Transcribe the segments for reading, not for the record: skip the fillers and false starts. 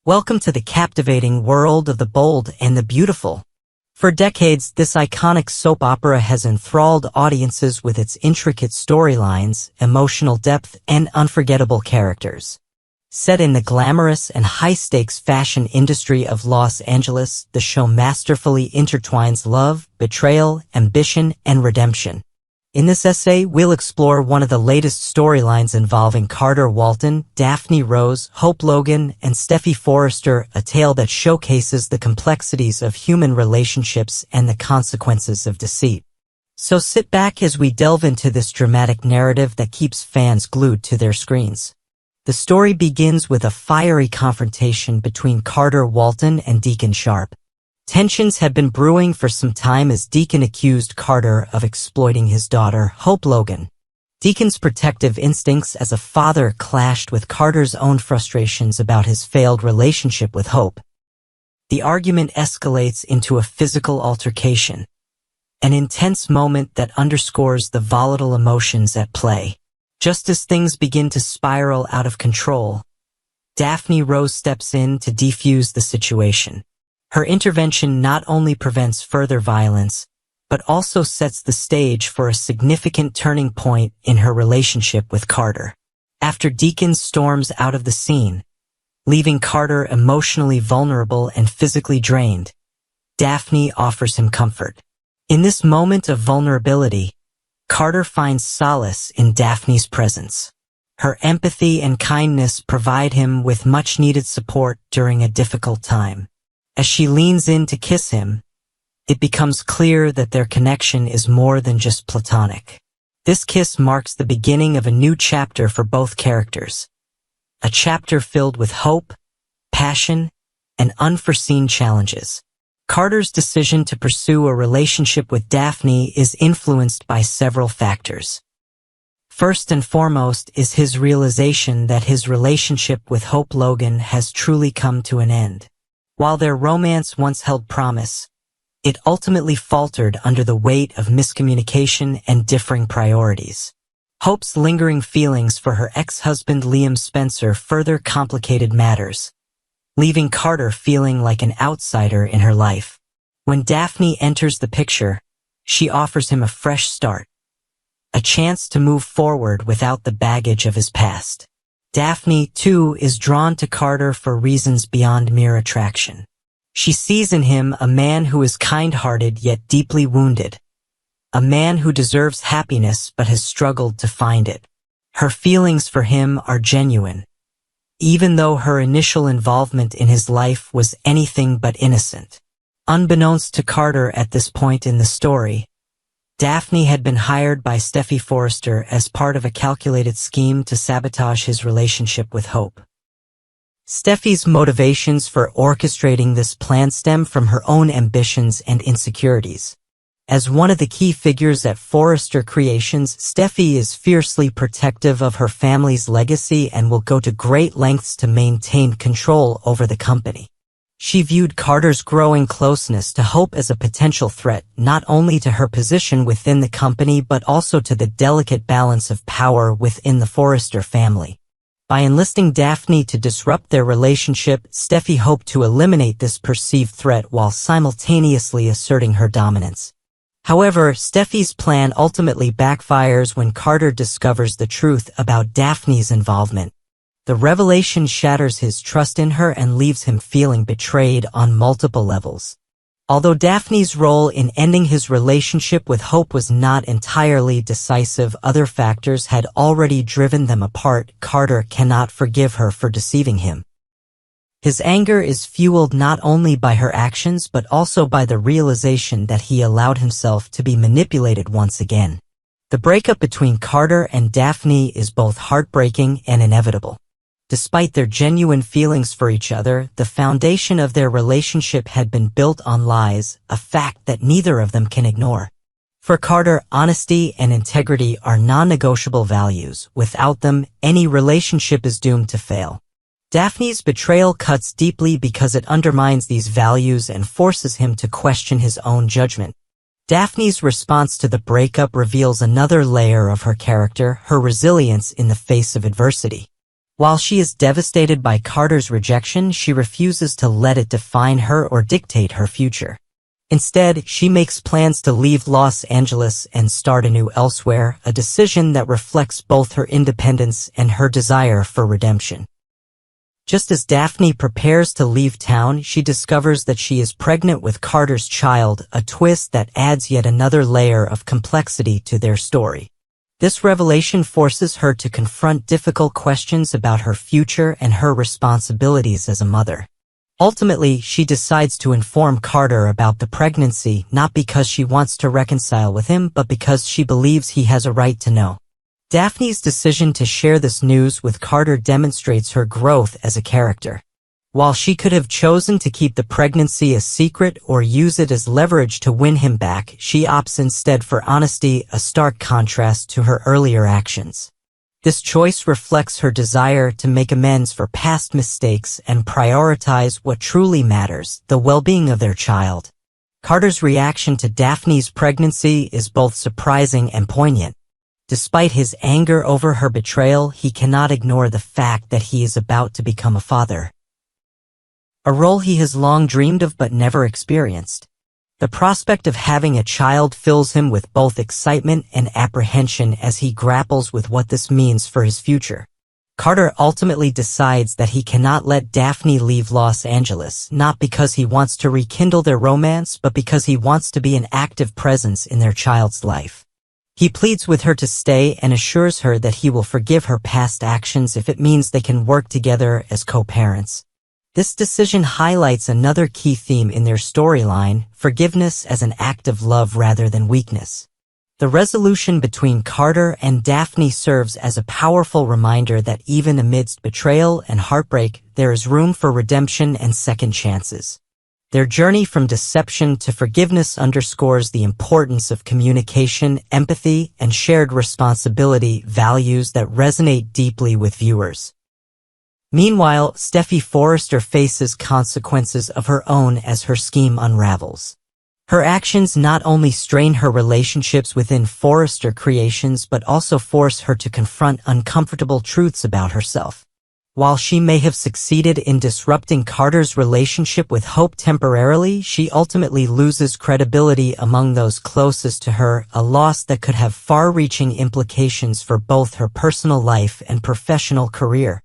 Welcome to the captivating world of the bold and the beautiful. For decades, this iconic soap opera has enthralled audiences with its intricate storylines, emotional depth, and unforgettable characters. Set in the glamorous and high-stakes fashion industry of Los Angeles, the show masterfully intertwines love, betrayal, ambition, and redemption. In this essay, we'll explore one of the latest storylines involving Carter Walton, Daphne Rose, Hope Logan, and Stephie Forrester, a tale that showcases the complexities of human relationships and the consequences of deceit. So sit back as we delve into this dramatic narrative that keeps fans glued to their screens. The story begins with a fiery confrontation between Carter Walton and Deacon Sharp. Tensions had been brewing for some time as Deacon accused Carter of exploiting his daughter, Hope Logan. Deacon's protective instincts as a father clashed with Carter's own frustrations about his failed relationship with Hope. The argument escalates into a physical altercation, an intense moment that underscores the volatile emotions at play. Just as things begin to spiral out of control, Daphne Rose steps in to defuse the situation. Her intervention not only prevents further violence, but also sets the stage for a significant turning point in her relationship with Carter. After Deacon storms out of the scene, leaving Carter emotionally vulnerable and physically drained, Daphne offers him comfort. In this moment of vulnerability, Carter finds solace in Daphne's presence. Her empathy and kindness provide him with much-needed support during a difficult time. As she leans in to kiss him, it becomes clear that their connection is more than just platonic. This kiss marks the beginning of a new chapter for both characters. A chapter filled with hope, passion, and unforeseen challenges. Carter's decision to pursue a relationship with Daphne is influenced by several factors. First and foremost is his realization that his relationship with Hope Logan has truly come to an end. While their romance once held promise, it ultimately faltered under the weight of miscommunication and differing priorities. Hope's lingering feelings for her ex-husband Liam Spencer further complicated matters, leaving Carter feeling like an outsider in her life. When Daphne enters the picture, she offers him a fresh start, a chance to move forward without the baggage of his past. Daphne, too, is drawn to Carter for reasons beyond mere attraction. She sees in him a man who is kind-hearted yet deeply wounded, a man who deserves happiness but has struggled to find it. Her feelings for him are genuine, even though her initial involvement in his life was anything but innocent. Unbeknownst to Carter at this point in the story, Daphne had been hired by Stephie Forrester as part of a calculated scheme to sabotage his relationship with Hope. Stephie's motivations for orchestrating this plan stem from her own ambitions and insecurities. As one of the key figures at Forrester Creations, Stephie is fiercely protective of her family's legacy and will go to great lengths to maintain control over the company. She viewed Carter's growing closeness to Hope as a potential threat not only to her position within the company but also to the delicate balance of power within the Forrester family. By enlisting Daphne to disrupt their relationship, Stephie hoped to eliminate this perceived threat while simultaneously asserting her dominance. However, Stephie's plan ultimately backfires when Carter discovers the truth about Daphne's involvement. The revelation shatters his trust in her and leaves him feeling betrayed on multiple levels. Although Daphne's role in ending his relationship with Hope was not entirely decisive, other factors had already driven them apart. Carter cannot forgive her for deceiving him. His anger is fueled not only by her actions but also by the realization that he allowed himself to be manipulated once again. The breakup between Carter and Daphne is both heartbreaking and inevitable. Despite their genuine feelings for each other, the foundation of their relationship had been built on lies, a fact that neither of them can ignore. For Carter, honesty and integrity are non-negotiable values. Without them, any relationship is doomed to fail. Daphne's betrayal cuts deeply because it undermines these values and forces him to question his own judgment. Daphne's response to the breakup reveals another layer of her character, her resilience in the face of adversity. While she is devastated by Carter's rejection, she refuses to let it define her or dictate her future. Instead, she makes plans to leave Los Angeles and start anew elsewhere, a decision that reflects both her independence and her desire for redemption. Just as Daphne prepares to leave town, she discovers that she is pregnant with Carter's child, a twist that adds yet another layer of complexity to their story. This revelation forces her to confront difficult questions about her future and her responsibilities as a mother. Ultimately, she decides to inform Carter about the pregnancy, not because she wants to reconcile with him, but because she believes he has a right to know. Daphne's decision to share this news with Carter demonstrates her growth as a character. While she could have chosen to keep the pregnancy a secret or use it as leverage to win him back, she opts instead for honesty, a stark contrast to her earlier actions. This choice reflects her desire to make amends for past mistakes and prioritize what truly matters, the well-being of their child. Carter's reaction to Daphne's pregnancy is both surprising and poignant. Despite his anger over her betrayal, he cannot ignore the fact that he is about to become a father. A role he has long dreamed of but never experienced. The prospect of having a child fills him with both excitement and apprehension as he grapples with what this means for his future. Carter ultimately decides that he cannot let Daphne leave Los Angeles, not because he wants to rekindle their romance, but because he wants to be an active presence in their child's life. He pleads with her to stay and assures her that he will forgive her past actions if it means they can work together as co-parents. This decision highlights another key theme in their storyline, forgiveness as an act of love rather than weakness. The resolution between Carter and Daphne serves as a powerful reminder that even amidst betrayal and heartbreak, there is room for redemption and second chances. Their journey from deception to forgiveness underscores the importance of communication, empathy, and shared responsibility, values that resonate deeply with viewers. Meanwhile, Stephie Forrester faces consequences of her own as her scheme unravels. Her actions not only strain her relationships within Forrester Creations but also force her to confront uncomfortable truths about herself. While she may have succeeded in disrupting Carter's relationship with Hope temporarily, she ultimately loses credibility among those closest to her, a loss that could have far-reaching implications for both her personal life and professional career.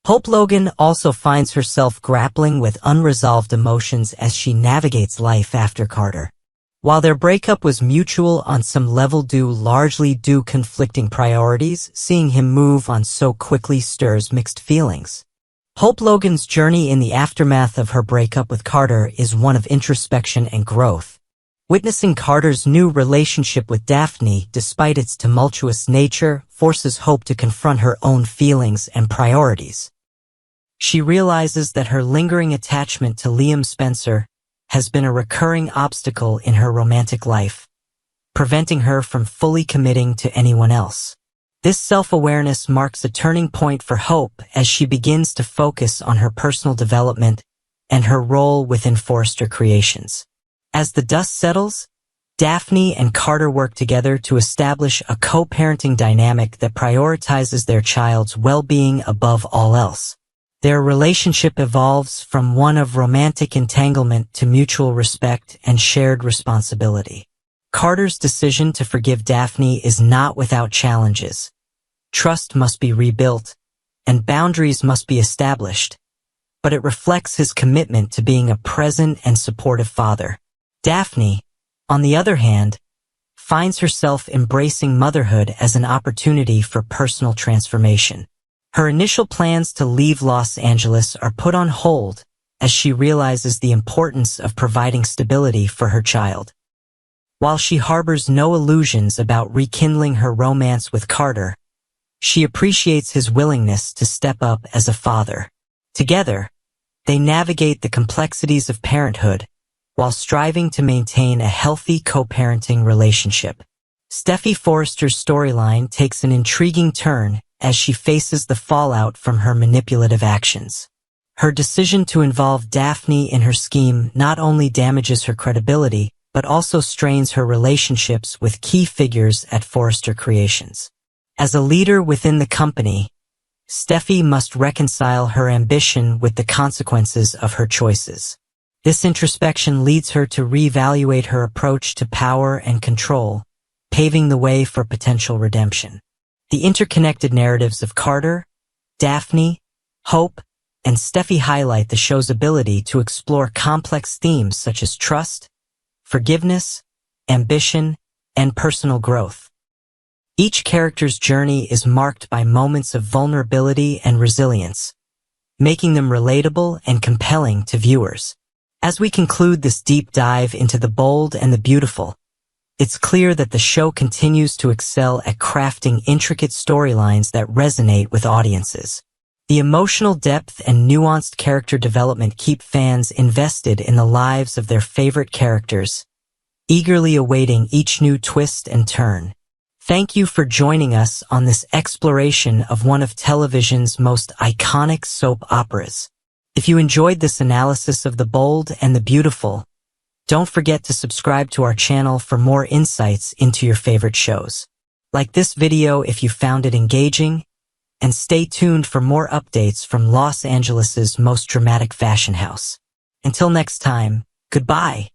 Hope Logan also finds herself grappling with unresolved emotions as she navigates life after Carter. While their breakup was mutual on some level largely due conflicting priorities, seeing him move on so quickly stirs mixed feelings. Hope Logan's journey in the aftermath of her breakup with Carter is one of introspection and growth. Witnessing Carter's new relationship with Daphne, despite its tumultuous nature, forces Hope to confront her own feelings and priorities. She realizes that her lingering attachment to Liam Spencer has been a recurring obstacle in her romantic life, preventing her from fully committing to anyone else. This self-awareness marks a turning point for Hope as she begins to focus on her personal development and her role within Forrester Creations. As the dust settles, Daphne and Carter work together to establish a co-parenting dynamic that prioritizes their child's well-being above all else. Their relationship evolves from one of romantic entanglement to mutual respect and shared responsibility. Carter's decision to forgive Daphne is not without challenges. Trust must be rebuilt, and boundaries must be established, but it reflects his commitment to being a present and supportive father. Daphne, on the other hand, finds herself embracing motherhood as an opportunity for personal transformation. Her initial plans to leave Los Angeles are put on hold as she realizes the importance of providing stability for her child. While she harbors no illusions about rekindling her romance with Carter, she appreciates his willingness to step up as a father. Together, they navigate the complexities of parenthood while striving to maintain a healthy co-parenting relationship. Stephie Forrester's storyline takes an intriguing turn as she faces the fallout from her manipulative actions. Her decision to involve Daphne in her scheme not only damages her credibility, but also strains her relationships with key figures at Forrester Creations. As a leader within the company, Stephie must reconcile her ambition with the consequences of her choices. This introspection leads her to reevaluate her approach to power and control, paving the way for potential redemption. The interconnected narratives of Carter, Daphne, Hope, and Stephie highlight the show's ability to explore complex themes such as trust, forgiveness, ambition, and personal growth. Each character's journey is marked by moments of vulnerability and resilience, making them relatable and compelling to viewers. As we conclude this deep dive into the bold and the beautiful, it's clear that the show continues to excel at crafting intricate storylines that resonate with audiences. The emotional depth and nuanced character development keep fans invested in the lives of their favorite characters, eagerly awaiting each new twist and turn. Thank you for joining us on this exploration of one of television's most iconic soap operas. If you enjoyed this analysis of the bold and the beautiful, don't forget to subscribe to our channel for more insights into your favorite shows. Like this video if you found it engaging, and stay tuned for more updates from Los Angeles's most dramatic fashion house. Until next time, goodbye.